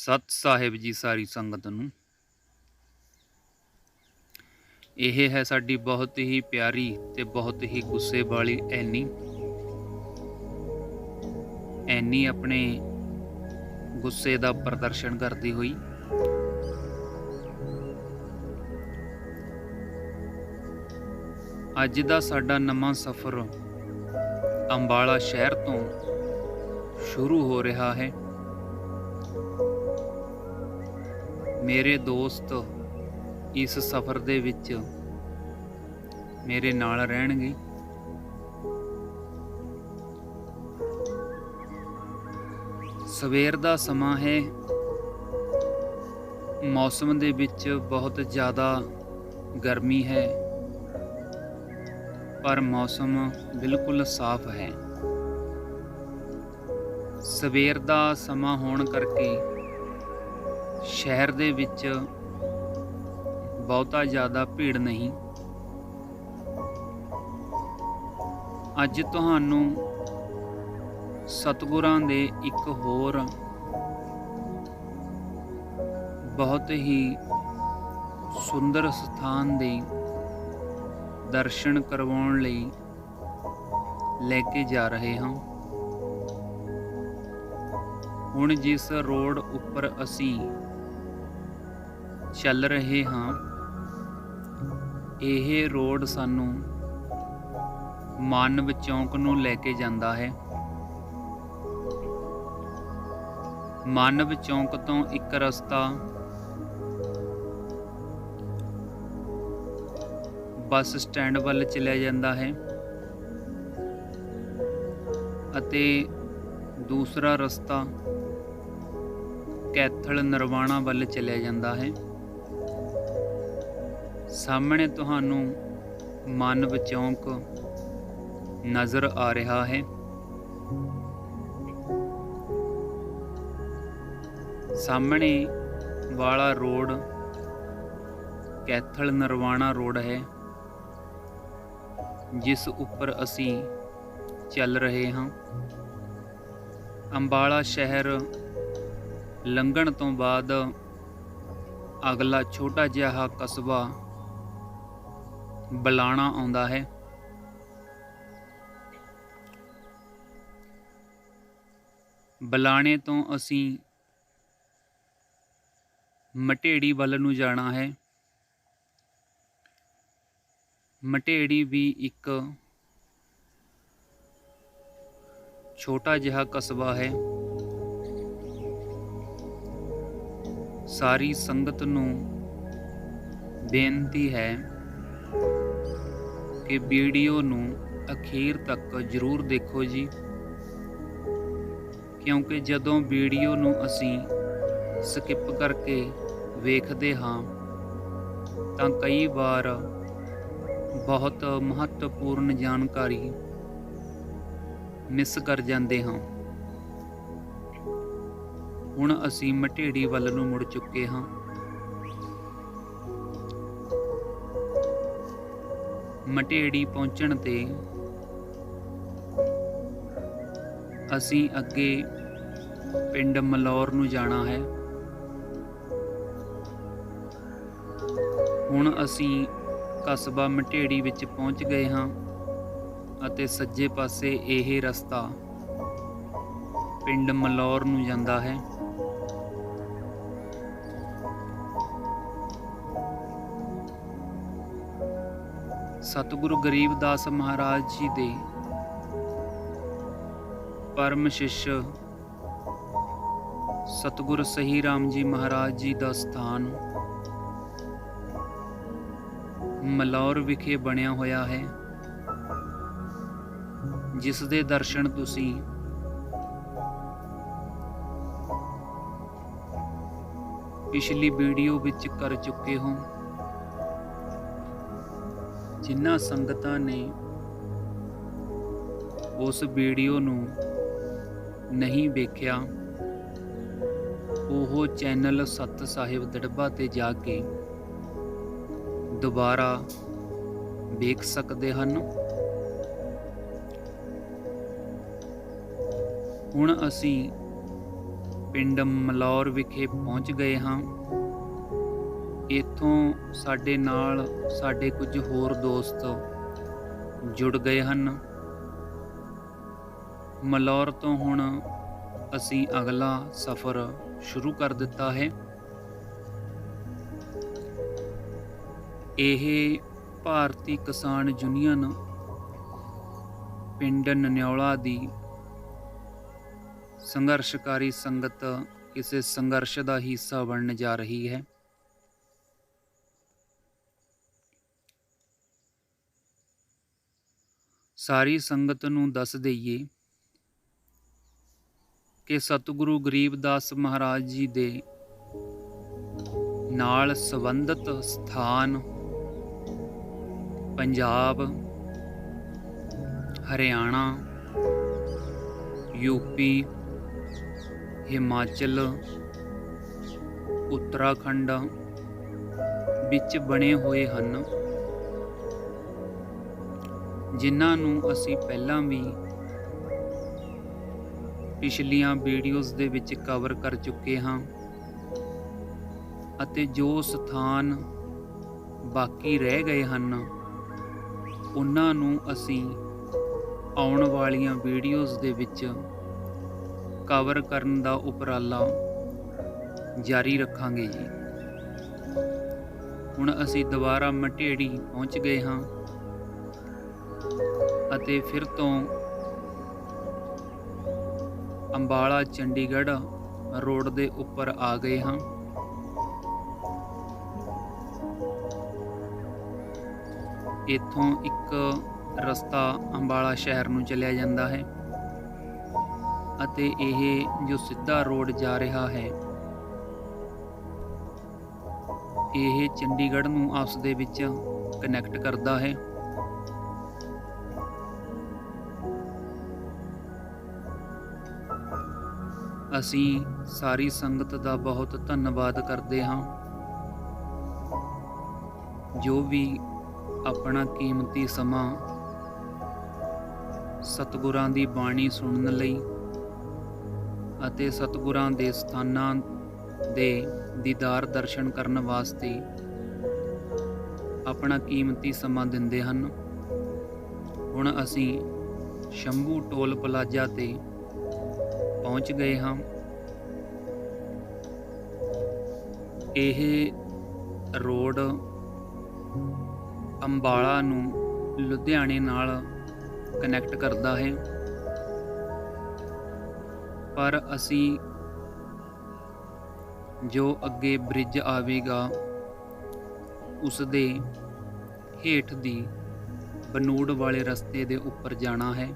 ਸਤਿ ਸਾਹਿਬ ਜੀ ਸਾਰੀ ਸੰਗਤ ਨੂੰ। ਇਹ ਹੈ ਸਾਡੀ ਬਹੁਤ ਹੀ ਪਿਆਰੀ ਤੇ ਬਹੁਤ ਹੀ ਗੁੱਸੇ ਵਾਲੀ ਐਨੀ ਆਪਣੇ ਗੁੱਸੇ ਦਾ ਪ੍ਰਦਰਸ਼ਨ ਕਰਦੀ ਹੋਈ। ਅੱਜ ਦਾ ਸਾਡਾ ਨਵਾਂ ਸਫ਼ਰ ਅੰਬਾਲਾ ਸ਼ਹਿਰ ਤੋਂ ਸ਼ੁਰੂ ਹੋ ਰਿਹਾ ਹੈ। ਮੇਰੇ ਦੋਸਤ ਇਸ ਸਫ਼ਰ ਦੇ ਵਿੱਚ ਮੇਰੇ ਨਾਲ ਰਹਿਣਗੇ। ਸਵੇਰ ਦਾ ਸਮਾਂ ਹੈ। ਮੌਸਮ ਦੇ ਵਿੱਚ ਬਹੁਤ ਜ਼ਿਆਦਾ ਗਰਮੀ ਹੈ, ਪਰ ਮੌਸਮ ਬਿਲਕੁਲ ਸਾਫ਼ ਹੈ। ਸਵੇਰ ਦਾ ਸਮਾਂ ਹੋਣ ਕਰਕੇ ਸ਼ਹਿਰ ਦੇ ਵਿੱਚ ਬਹੁਤਾ ਜ਼ਿਆਦਾ ਭੀੜ ਨਹੀਂ। ਅੱਜ ਤੁਹਾਨੂੰ ਸਤਿਗੁਰਾਂ ਦੇ ਇੱਕ ਹੋਰ ਬਹੁਤ ਹੀ ਸੁੰਦਰ ਸਥਾਨ ਦੇ ਦਰਸ਼ਨ ਕਰਵਾਉਣ ਲਈ ਲੈ ਕੇ ਜਾ ਰਹੇ ਹਾਂ। ਹੁਣ ਜਿਸ ਰੋਡ ਉੱਪਰ ਅਸੀਂ ਚੱਲ ਰਹੇ ਹਾਂ, ਇਹ ਰੋਡ ਸਾਨੂੰ ਮਾਨਵ ਚੌਂਕ ਨੂੰ ਲੈ ਕੇ ਜਾਂਦਾ ਹੈ। ਮਾਨਵ ਚੌਂਕ ਤੋਂ ਇੱਕ ਰਸਤਾ ਬੱਸ ਸਟੈਂਡ ਵੱਲ ਚਲਿਆ ਜਾਂਦਾ ਹੈ ਅਤੇ ਦੂਸਰਾ ਰਸਤਾ ਕੈਥਲ ਨਰਵਾਣਾ ਵੱਲ ਚਲਿਆ ਜਾਂਦਾ ਹੈ। ਸਾਹਮਣੇ ਤੁਹਾਨੂੰ ਮਾਨਵ ਚੌਂਕ ਨਜ਼ਰ ਆ ਰਿਹਾ ਹੈ। ਸਾਹਮਣੇ ਵਾਲਾ ਰੋਡ ਕੈਥਲ ਨਰਵਾਣਾ ਰੋਡ ਹੈ, ਜਿਸ ਉੱਪਰ ਅਸੀਂ ਚੱਲ ਰਹੇ ਹਾਂ। ਅੰਬਾਲਾ ਸ਼ਹਿਰ ਲੰਘਣ ਤੋਂ ਬਾਅਦ ਅਗਲਾ ਛੋਟਾ ਜਿਹਾ ਕਸਬਾ ਬਲਾਣਾ ਆਉਂਦਾ ਹੈ। ਬਲਾਣੇ ਤੋਂ ਅਸੀਂ ਮਟੇੜੀ ਵੱਲ ਨੂੰ ਜਾਣਾ ਹੈ। ਮਟੇੜੀ ਵੀ ਇੱਕ ਛੋਟਾ ਜਿਹਾ ਕਸਬਾ ਹੈ। ਸਾਰੀ ਸੰਗਤ ਨੂੰ ਬੇਨਤੀ ਹੈ ਕਿ ਵੀਡੀਓ ਨੂੰ ਅਖੀਰ ਤੱਕ ਜ਼ਰੂਰ ਦੇਖੋ ਜੀ, ਕਿਉਂਕਿ ਜਦੋਂ ਵੀਡੀਓ ਨੂੰ ਅਸੀਂ ਸਕਿਪ ਕਰਕੇ ਵੇਖਦੇ ਹਾਂ ਤਾਂ ਕਈ ਵਾਰ ਬਹੁਤ ਮਹੱਤਵਪੂਰਨ ਜਾਣਕਾਰੀ ਮਿਸ ਕਰ ਜਾਂਦੇ ਹਾਂ। ਹੁਣ ਅਸੀਂ ਮਟੇੜੀ ਵੱਲ ਨੂੰ ਮੁੜ ਚੁੱਕੇ ਹਾਂ। ਮਟੇੜੀ ਪਹੁੰਚਣ ਤੇ ਅਸੀਂ ਅੱਗੇ ਪਿੰਡ ਮਲੌਰ ਨੂੰ ਜਾਣਾ ਹੈ। ਹੁਣ ਅਸੀਂ ਕਸਬਾ ਮਟੇੜੀ ਵਿੱਚ ਪਹੁੰਚ ਗਏ ਹਾਂ ਅਤੇ ਸੱਜੇ ਪਾਸੇ ਇਹ ਰਸਤਾ ਪਿੰਡ ਮਲੌਰ ਨੂੰ ਜਾਂਦਾ ਹੈ। ਸਤਿਗੁਰੂ ਗਰੀਬਦਾਸ ਮਹਾਰਾਜ ਜੀ ਦੇ ਪਰਮ ਸ਼ਿਸ਼ ਸਤਿਗੁਰ ਸਹੀ ਰਾਮ ਜੀ ਮਹਾਰਾਜ ਜੀ ਦਾ ਸਥਾਨ ਮਲੌਰ ਵਿਖੇ ਬਣਿਆ ਹੋਇਆ ਹੈ, ਜਿਸ ਦੇ ਦਰਸ਼ਨ ਤੁਸੀਂ ਪਿਛਲੀ ਵੀਡੀਓ ਵਿੱਚ ਕਰ ਚੁੱਕੇ ਹੋ। ਜਿਨ੍ਹਾਂ ਸੰਗਤਾਂ ਨੇ ਉਸ ਵੀਡੀਓ ਨੂੰ ਨਹੀਂ ਵੇਖਿਆ, ਉਹ ਚੈਨਲ ਸਤ ਸਾਹਿਬ ਦੜਬਾ ਤੇ ਜਾ ਕੇ ਦੁਬਾਰਾ ਵੇਖ ਸਕਦੇ ਹਨ। ਹੁਣ ਅਸੀਂ ਪਿੰਡ ਮਲੌਰ ਵਿਖੇ ਪਹੁੰਚ ਗਏ ਹਾਂ। ਇੱਥੋਂ ਸਾਡੇ ਨਾਲ ਸਾਡੇ ਕੁਝ ਹੋਰ ਦੋਸਤ ਜੁੜ ਗਏ ਹਨ। ਮਲੌਰ ਤੋਂ ਹੁਣ ਅਸੀਂ ਅਗਲਾ ਸਫ਼ਰ ਸ਼ੁਰੂ ਕਰ ਦਿੱਤਾ ਹੈ। ਇਹ ਭਾਰਤੀ ਕਿਸਾਨ ਯੂਨੀਅਨ ਪਿੰਡ ਨਨਿਓਲਾ ਦੀ ਸੰਘਰਸ਼ਕਾਰੀ ਸੰਗਤ ਕਿਸੇ ਸੰਘਰਸ਼ ਦਾ ਹਿੱਸਾ ਬਣਨ ਜਾ ਰਹੀ ਹੈ। ਸਾਰੀ ਸੰਗਤ ਨੂੰ ਦੱਸ ਦਈਏ ਕਿ ਸਤਿਗੁਰੂ ਗਰੀਬਦਾਸ ਮਹਾਰਾਜ ਜੀ ਦੇ ਨਾਲ ਸੰਬੰਧਿਤ ਸਥਾਨ ਪੰਜਾਬ, ਹਰਿਆਣਾ, ਯੂਪੀ, ਹਿਮਾਚਲ, ਉੱਤਰਾਖੰਡ ਵਿੱਚ ਬਣੇ ਹੋਏ ਹਨ, ਜਿਨ੍ਹਾਂ ਨੂੰ ਅਸੀਂ ਪਹਿਲਾਂ ਵੀ ਪਿਛਲੀਆਂ ਵੀਡੀਓਜ਼ ਦੇ ਵਿੱਚ ਕਵਰ ਕਰ ਚੁੱਕੇ ਹਾਂ ਅਤੇ ਜੋ ਸਥਾਨ ਬਾਕੀ ਰਹਿ ਗਏ ਹਨ ਉਹਨਾਂ ਨੂੰ ਅਸੀਂ ਆਉਣ ਵਾਲੀਆਂ ਵੀਡੀਓਜ਼ ਦੇ ਵਿੱਚ ਕਵਰ ਕਰਨ ਦਾ ਉਪਰਾਲਾ ਜਾਰੀ ਰੱਖਾਂਗੇ ਜੀ। ਹੁਣ ਅਸੀਂ ਦੁਬਾਰਾ ਮਟੇੜੀ ਪਹੁੰਚ ਗਏ ਹਾਂ ਅਤੇ ਫਿਰ ਤੋਂ ਅੰਬਾਲਾ ਚੰਡੀਗੜ੍ਹ ਰੋਡ ਦੇ ਉੱਪਰ ਆ ਗਏ ਹਾਂ। ਇੱਥੋਂ ਇੱਕ ਰਸਤਾ ਅੰਬਾਲਾ ਸ਼ਹਿਰ ਨੂੰ ਚਲਿਆ ਜਾਂਦਾ ਹੈ ਅਤੇ ਇਹ ਜੋ ਸਿੱਧਾ ਰੋਡ ਜਾ ਰਿਹਾ ਹੈ ਇਹ ਚੰਡੀਗੜ੍ਹ ਨੂੰ ਆਪਸ ਦੇ ਵਿੱਚ ਕਨੈਕਟ ਕਰਦਾ ਹੈ। ਅਸੀਂ ਸਾਰੀ ਸੰਗਤ ਦਾ ਬਹੁਤ ਧੰਨਵਾਦ ਕਰਦੇ ਹਾਂ ਜੋ ਵੀ ਆਪਣਾ ਕੀਮਤੀ ਸਮਾਂ ਸਤਿਗੁਰਾਂ ਦੀ ਬਾਣੀ ਸੁਣਨ ਲਈ ਅਤੇ ਸਤਿਗੁਰਾਂ ਦੇ ਸਥਾਨਾਂ ਦੇ ਦੀਦਾਰ ਦਰਸ਼ਨ ਕਰਨ ਵਾਸਤੇ ਆਪਣਾ ਕੀਮਤੀ ਸਮਾਂ ਦਿੰਦੇ ਹਨ। ਹੁਣ ਅਸੀਂ ਸ਼ੰਭੂ ਟੋਲ ਪਲਾਜ਼ਾ ਤੇ ਪਹੁੰਚ ਗਏ ਹਾਂ। ਇਹ ਰੋਡ ਅੰਬਾਲਾ ਨੂੰ ਲੁਧਿਆਣੇ ਨਾਲ ਕਨੈਕਟ ਕਰਦਾ ਹੈ, ਪਰ ਅਸੀਂ ਜੋ ਅੱਗੇ ਬ੍ਰਿਜ ਆਵੇਗਾ ਉਸ ਦੇ ਹੇਠ ਦੀ ਬਨੂੜ ਵਾਲੇ ਰਸਤੇ ਦੇ ਉੱਪਰ ਜਾਣਾ ਹੈ,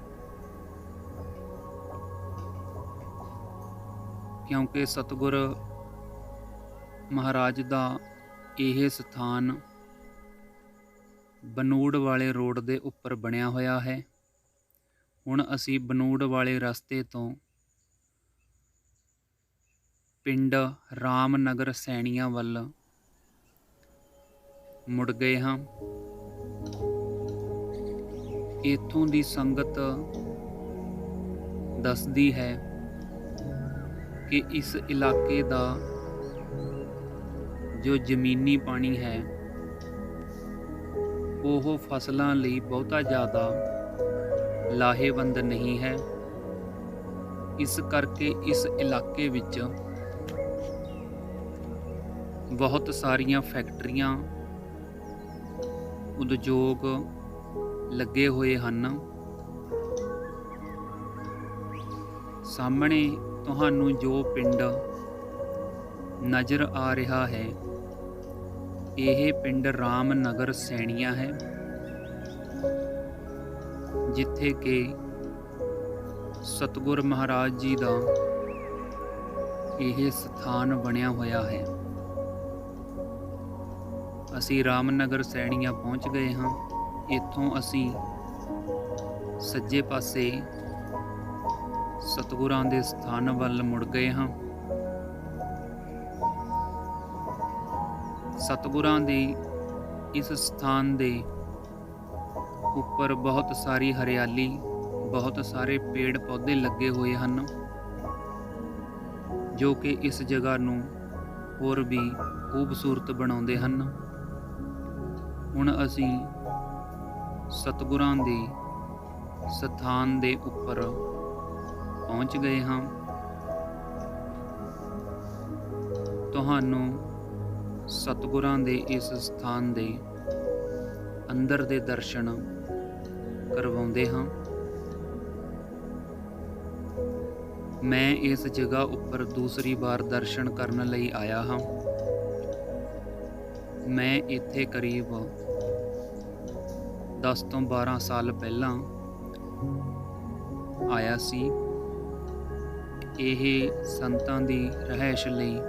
ਕਿਉਂਕਿ ਸਤਿਗੁਰ ਮਹਾਰਾਜ ਦਾ ਇਹ ਸਥਾਨ ਬਨੂੜ ਵਾਲੇ ਰੋਡ ਦੇ ਉੱਪਰ ਬਣਿਆ ਹੋਇਆ ਹੈ। ਹੁਣ ਅਸੀਂ ਬਨੂੜ ਵਾਲੇ ਰਸਤੇ ਤੋਂ ਪਿੰਡ ਰਾਮਨਗਰ ਸੈਣੀਆਂ ਵੱਲ ਮੁੜ ਗਏ ਹਾਂ। ਇੱਥੋਂ ਦੀ ਸੰਗਤ ਦੱਸਦੀ ਹੈ ਕਿ ਇਸ ਇਲਾਕੇ ਦਾ ਜੋ ਜ਼ਮੀਨੀ ਪਾਣੀ ਹੈ ਉਹ ਫਸਲਾਂ ਲਈ ਬਹੁਤਾ ਜ਼ਿਆਦਾ ਲਾਹੇਵੰਦ ਨਹੀਂ ਹੈ। ਇਸ ਕਰਕੇ ਇਸ ਇਲਾਕੇ ਵਿੱਚ ਬਹੁਤ ਸਾਰੀਆਂ ਫੈਕਟਰੀਆਂ, ਉਦਯੋਗ ਲੱਗੇ ਹੋਏ ਹਨ। ਸਾਹਮਣੇ ਤੁਹਾਨੂੰ ਜੋ ਪਿੰਡ ਨਜ਼ਰ ਆ ਰਿਹਾ ਹੈ ਇਹ ਪਿੰਡ ਰਾਮਨਗਰ ਸੈਣੀਆਂ ਹੈ, ਜਿੱਥੇ ਕਿ ਸਤਿਗੁਰ ਮਹਾਰਾਜ ਜੀ ਦਾ ਇਹ ਸਥਾਨ ਬਣਿਆ ਹੋਇਆ ਹੈ। ਅਸੀਂ ਰਾਮਨਗਰ ਸੈਣੀਆਂ ਪਹੁੰਚ ਗਏ ਹਾਂ। ਇੱਥੋਂ ਅਸੀਂ ਸੱਜੇ ਪਾਸੇ ਸਤਿਗੁਰਾਂ ਦੇ ਸਥਾਨ ਵੱਲ ਮੁੜ ਗਏ ਹਾਂ। ਸਤਿਗੁਰਾਂ ਦੇ ਇਸ ਸਥਾਨ ਦੇ ਉੱਪਰ ਬਹੁਤ ਸਾਰੀ ਹਰਿਆਲੀ, ਬਹੁਤ ਸਾਰੇ ਪੇੜ ਪੌਦੇ ਲੱਗੇ ਹੋਏ ਹਨ, ਜੋ ਕਿ ਇਸ ਜਗ੍ਹਾ ਨੂੰ ਹੋਰ ਵੀ ਖੂਬਸੂਰਤ ਬਣਾਉਂਦੇ ਹਨ। ਹੁਣ ਅਸੀਂ ਸਤਿਗੁਰਾਂ ਦੇ ਸਥਾਨ ਦੇ ਉੱਪਰ ਪਹੁੰਚ ਗਏ ਹਾਂ। ਤੁਹਾਨੂੰ ਸਤਿਗੁਰਾਂ ਦੇ ਇਸ ਸਥਾਨ ਦੇ ਅੰਦਰ ਦੇ ਦਰਸ਼ਨ ਕਰਵਾਉਂਦੇ ਹਾਂ। ਮੈਂ ਇਸ ਜਗ੍ਹਾ ਉੱਪਰ ਦੂਸਰੀ ਵਾਰ ਦਰਸ਼ਨ ਕਰਨ ਲਈ ਆਇਆ ਹਾਂ। ਮੈਂ ਇੱਥੇ ਕਰੀਬ 10 ਤੋਂ 12 ਸਾਲ ਪਹਿਲਾਂ ਆਇਆ ਸੀ। ਇਹ ਸੰਤਾਂ ਦੀ ਰਿਹਾਇਸ਼ ਲਈ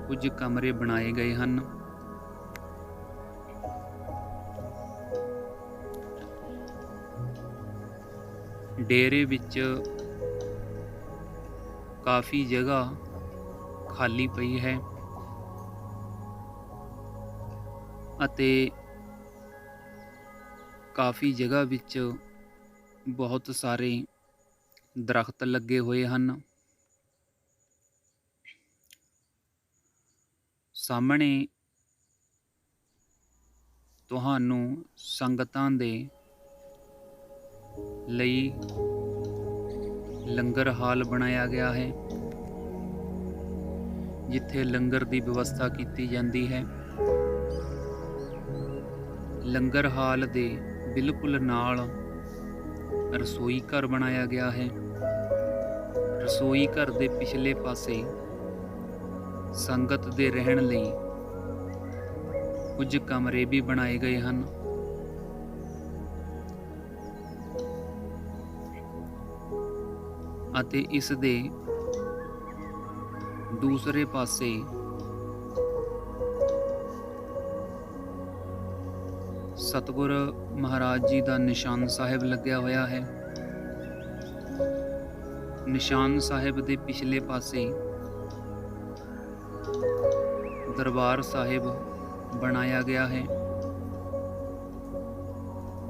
ਕੁਝ ਕਮਰੇ ਬਣਾਏ ਗਏ ਹਨ। ਡੇਰੇ ਵਿੱਚ ਕਾਫੀ ਜਗ੍ਹਾ ਖਾਲੀ ਪਈ ਹੈ ਅਤੇ ਕਾਫੀ ਜਗ੍ਹਾ ਵਿੱਚ ਬਹੁਤ ਸਾਰੇ ਦਰਖਤ ਲੱਗੇ ਹੋਏ ਹਨ। ਸਾਹਮਣੇ ਤੁਹਾਨੂੰ ਸੰਗਤਾਂ ਦੇ ਲਈ ਲੰਗਰ ਹਾਲ ਬਣਾਇਆ ਗਿਆ ਹੈ, ਜਿੱਥੇ ਲੰਗਰ ਦੀ ਵਿਵਸਥਾ ਕੀਤੀ ਜਾਂਦੀ ਹੈ। ਲੰਗਰ ਹਾਲ ਦੇ ਬਿਲਕੁਲ ਨਾਲ ਰਸੋਈ ਘਰ ਬਣਾਇਆ ਗਿਆ ਹੈ। ਰਸੋਈ ਘਰ ਦੇ ਪਿਛਲੇ ਪਾਸੇ ਸੰਗਤ ਦੇ ਰਹਿਣ ਲਈ ਕੁਝ ਕਮਰੇ ਵੀ ਬਣਾਏ ਗਏ ਹਨ। ਅਤੇ ਇਸ ਦੇ ਦੂਸਰੇ ਪਾਸੇ ਸਤਿਗੁਰ ਮਹਾਰਾਜ ਜੀ ਦਾ ਨਿਸ਼ਾਨ ਸਾਹਿਬ ਲੱਗਿਆ ਹੋਇਆ ਹੈ। ਨਿਸ਼ਾਨ ਸਾਹਿਬ ਦੇ ਪਿਛਲੇ ਪਾਸੇ ਦਰਬਾਰ ਸਾਹਿਬ ਬਣਾਇਆ ਗਿਆ ਹੈ।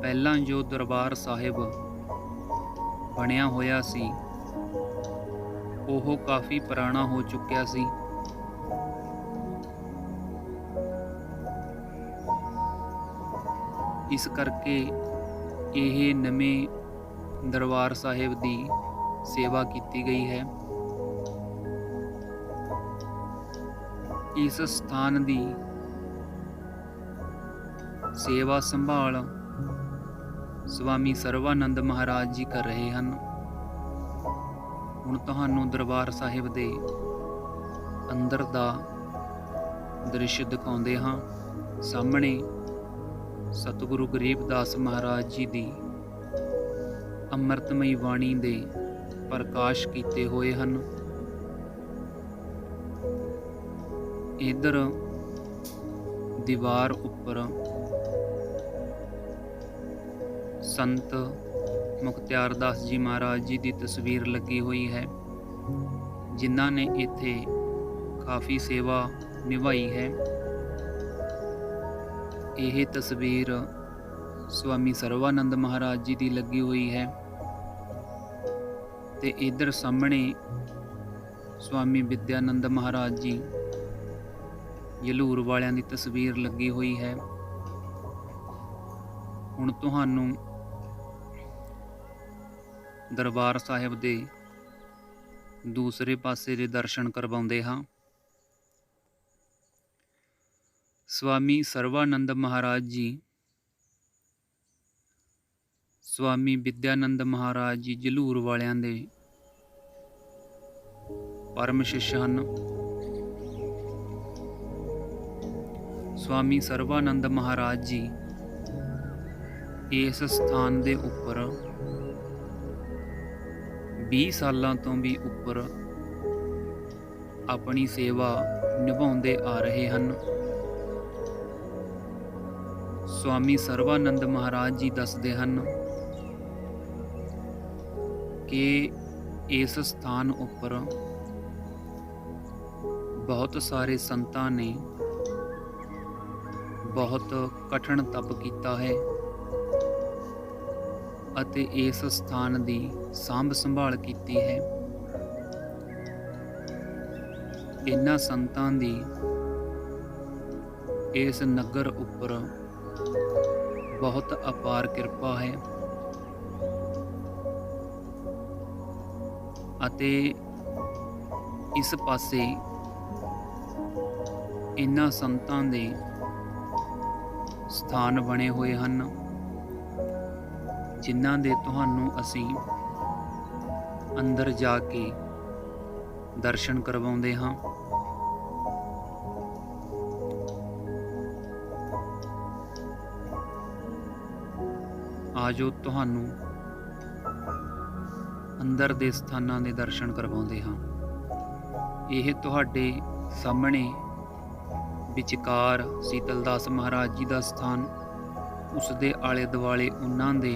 ਪਹਿਲਾਂ ਜੋ ਦਰਬਾਰ ਸਾਹਿਬ ਬਣਿਆ ਹੋਇਆ ਸੀ ਉਹ ਕਾਫੀ ਪੁਰਾਣਾ ਹੋ ਚੁੱਕਿਆ ਸੀ। ਇਸ ਕਰਕੇ ਇਹ ਨਵੇਂ ਦਰਬਾਰ ਸਾਹਿਬ ਦੀ ਸੇਵਾ ਕੀਤੀ ਗਈ ਹੈ। ਇਸ ਸਥਾਨ ਦੀ ਸੇਵਾ ਸੰਭਾਲ ਸਵਾਮੀ ਸਰਵਾਨੰਦ ਮਹਾਰਾਜ ਜੀ ਕਰ ਰਹੇ ਹਨ। ਹੁਣ ਤੁਹਾਨੂੰ ਦਰਬਾਰ ਸਾਹਿਬ ਦੇ ਅੰਦਰ ਦਾ ਦ੍ਰਿਸ਼ ਦਿਖਾਉਂਦੇ ਹਾਂ। ਸਾਹਮਣੇ ਸਤਿਗੁਰੂ ਗਰੀਬਦਾਸ ਮਹਾਰਾਜ ਜੀ ਦੀ ਅੰਮ੍ਰਿਤਮਈ ਬਾਣੀ ਦੇ ਪ੍ਰਕਾਸ਼ ਕੀਤੇ ਹੋਏ ਹਨ। ਇੱਧਰ ਦੀਵਾਰ ਉੱਪਰ ਸੰਤ ਮੁਖਤਿਆਰ ਦਾਸ ਜੀ ਮਹਾਰਾਜ ਜੀ ਦੀ ਤਸਵੀਰ ਲੱਗੀ ਹੋਈ ਹੈ, ਜਿਨ੍ਹਾਂ ਨੇ ਇੱਥੇ ਕਾਫੀ ਸੇਵਾ ਨਿਭਾਈ ਹੈ। ਇਹ ਤਸਵੀਰ ਸਵਾਮੀ ਸਰਵਾਨੰਦ ਮਹਾਰਾਜ ਜੀ ਦੀ ਲੱਗੀ ਹੋਈ ਹੈ ਤੇ ਇੱਧਰ ਸਾਹਮਣੇ ਸਵਾਮੀ ਵਿਦਿਆਨੰਦ ਮਹਾਰਾਜ ਜੀ ਜਲੂਰ ਵਾਲਿਆਂ ਦੀ ਤਸਵੀਰ ਲੱਗੀ ਹੋਈ ਹੈ। ਹੁਣ ਤੁਹਾਨੂੰ ਦਰਬਾਰ ਸਾਹਿਬ ਦੇ ਦੂਸਰੇ ਪਾਸੇ ਦੇ ਦਰਸ਼ਨ ਕਰਵਾਉਂਦੇ ਹਾਂ। ਸਵਾਮੀ ਸਰਵਾਨੰਦ ਮਹਾਰਾਜ ਜੀ ਸਵਾਮੀ ਵਿਦਿਆਨੰਦ ਮਹਾਰਾਜ ਜੀ ਜਲੂਰ ਵਾਲਿਆਂ ਦੇ ਪਰਮ ਸ਼ਿਸ਼ ਹਨ। ਸਵਾਮੀ ਸਰਵਾਨੰਦ ਮਹਾਰਾਜ ਜੀ ਇਸ ਸਥਾਨ ਦੇ ਉੱਪਰ 20 ਸਾਲਾਂ ਤੋਂ ਵੀ ਉੱਪਰ ਆਪਣੀ ਸੇਵਾ ਨਿਭਾਉਂਦੇ ਆ ਰਹੇ ਹਨ। ਸਵਾਮੀ ਸਰਵਾਨੰਦ ਮਹਾਰਾਜ ਜੀ ਦੱਸਦੇ ਹਨ ਕਿ ਇਸ ਸਥਾਨ ਉੱਪਰ ਬਹੁਤ ਸਾਰੇ ਸੰਤਾਂ ਨੇ ਬਹੁਤ ਕਠਿਨ ਤਪ ਕੀਤਾ ਹੈ ਅਤੇ ਇਸ ਸਥਾਨ ਦੀ ਸਾਂਭ ਸੰਭਾਲ ਕੀਤੀ ਹੈ। ਇਹਨਾਂ ਸੰਤਾਂ ਦੀ ਇਸ ਨਗਰ ਉੱਪਰ ਬਹੁਤ ਅਪਾਰ ਕਿਰਪਾ ਹੈ ਅਤੇ ਇਸ ਪਾਸੇ ਇਹਨਾਂ ਸੰਤਾਂ ਦੇ ਸਥਾਨ ਬਣੇ ਹੋਏ ਹਨ, ਜਿਨ੍ਹਾਂ ਦੇ ਤੁਹਾਨੂੰ ਅਸੀਂ ਅੰਦਰ ਜਾ ਕੇ ਦਰਸ਼ਨ ਕਰਵਾਉਂਦੇ ਹਾਂ। ਆਜੋ ਤੁਹਾਨੂੰ ਅੰਦਰ ਦੇ ਸਥਾਨਾਂ ਦੇ ਦਰਸ਼ਨ ਕਰਵਾਉਂਦੇ ਹਾਂ। ਇਹ ਤੁਹਾਡੇ ਸਾਹਮਣੇ ਵਿਚਕਾਰ ਸੀਤਲਦਾਸ ਮਹਾਰਾਜ ਜੀ ਦਾ ਸਥਾਨ, ਉਸ ਦੇ ਆਲੇ ਦੁਆਲੇ ਉਹਨਾਂ ਦੇ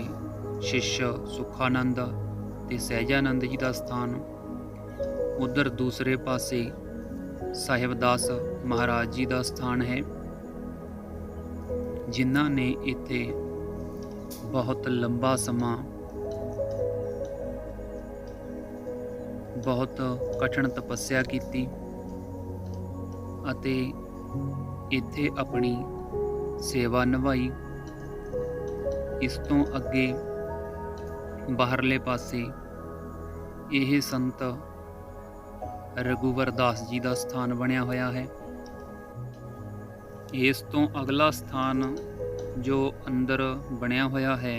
ਸ਼ਿਸ਼ ਸੁਖਾਨੰਦ ਤੇ ਸਹਿਜਾਨੰਦ ਜੀ ਦਾ ਸਥਾਨ। ਉਧਰ ਦੂਸਰੇ ਪਾਸੇ ਸਾਹਿਬਦਾਸ ਮਹਾਰਾਜ ਜੀ ਦਾ ਸਥਾਨ ਹੈ, ਜਿਨ੍ਹਾਂ ਨੇ ਇੱਥੇ ਬਹੁਤ ਲੰਬਾ ਸਮਾਂ ਬਹੁਤ ਕਠਿਨ ਤਪੱਸਿਆ ਕੀਤੀ ਅਤੇ ਇੱਥੇ ਆਪਣੀ ਸੇਵਾ ਨਿਭਾਈ। ਇਸ ਤੋਂ ਅੱਗੇ ਬਾਹਰਲੇ ਪਾਸੇ ਇਹ ਸੰਤ ਰਘੁਵਰ ਦਾਸ ਜੀ ਦਾ ਸਥਾਨ ਬਣਿਆ ਹੋਇਆ ਹੈ। ਇਸ ਤੋਂ ਅਗਲਾ ਸਥਾਨ ਜੋ ਅੰਦਰ ਬਣਿਆ ਹੋਇਆ ਹੈ,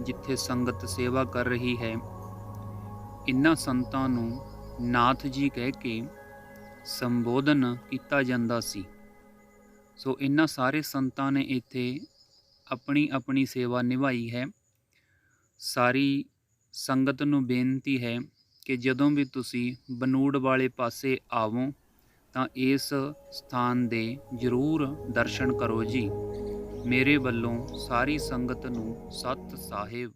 ਜਿੱਥੇ ਸੰਗਤ ਸੇਵਾ ਕਰ ਰਹੀ ਹੈ, ਇਹਨਾਂ ਸੰਤਾਂ ਨੂੰ ਨਾਥ ਜੀ ਕਹਿ ਕੇ ਸੰਬੋਧਨ ਕੀਤਾ ਜਾਂਦਾ ਸੀ। ਸੋ ਇਹਨਾਂ ਸਾਰੇ ਸੰਤਾਂ ਨੇ ਇੱਥੇ ਆਪਣੀ ਆਪਣੀ ਸੇਵਾ ਨਿਭਾਈ ਹੈ। ਸਾਰੀ ਸੰਗਤ ਨੂੰ ਬੇਨਤੀ ਹੈ ਕਿ ਜਦੋਂ ਵੀ ਤੁਸੀਂ ਬਨੂੜ ਵਾਲੇ ਪਾਸੇ ਆਵੋ ਤਾਂ ਇਸ ਸਥਾਨ ਦੇ ਜ਼ਰੂਰ ਦਰਸ਼ਨ ਕਰੋ ਜੀ। ਮੇਰੇ ਵੱਲੋਂ ਸਾਰੀ ਸੰਗਤ ਨੂੰ ਸਤਿ ਸਾਹਿਬ।